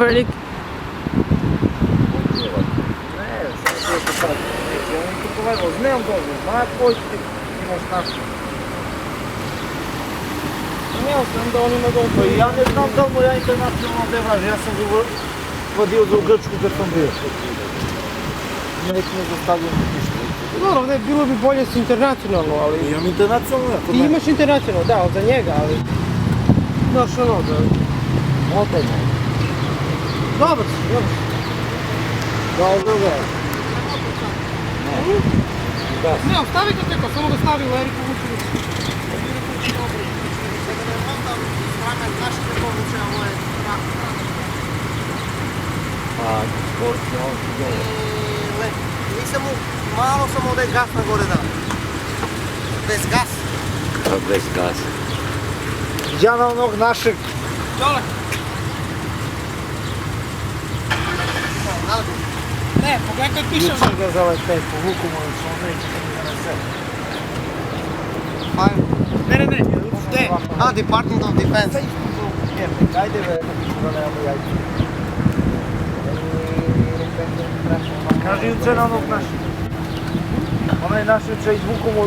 Velik. Знем dobro, zna koji ti imaš našu. Znao sam da on ima dobro. Ja ne znam da li mu ja internacionalno ne važi, ja sam ga vodio za u Grčku kad sam bio. Neki ne zastavljam ništa. Dobro, ne, bilo bi bolje s internacionalno, ali... Imam internacionalno, ja to Ti imaš internacionalno, da, ali za njega, ali... Znaš ono, da... Opet ne. Dobar si, dobar si. Dobro ga je. Ne, ostavi ga teko, samo ga stavi u Eriku Vučević. Pa, sport je on tu dole. Nisam mu, malo sam ovdje gas na gore dao. Bez gas. Bez gasa. Ja na onog našeg... Dole. Ne, pogledaj kad piše... Jučer ga za ovaj pet, povuku mu što on neće da mi zanese. Ne, Gde? A, Department of Defense. Jebnik, ajde be, da nemamo jajce. Kaži juče na onog našeg. Onaj naš juče izvuku mu,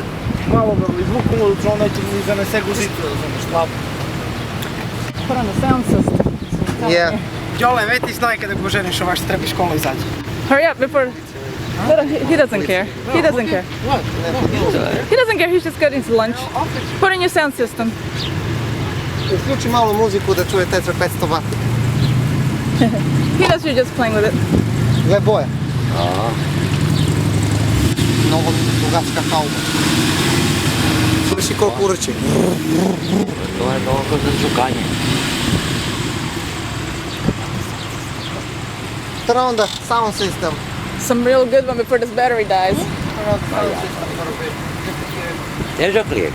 malo ga izvuku mu, juče on neće mi zanese guzicu, razumiješ, slabo. Put on the sound system. Yeah. Jole, već ti znaj kada go ženiš ovaj što treba iz škole izaći. Hurry up before. He doesn't care. He doesn't care. He doesn't care. He's just getting to lunch. Put in your sound system. Uključi malo muziku da čuje Tetra 500 W. He knows you're just playing with it. Gle boje. Aha. Mnogo dugačka hauma. Sluši koliko urči. To je toliko za čukanje. Turn on the sound system. Some real good one before this battery dies. Turn on the sound system for a bit. There's a clear.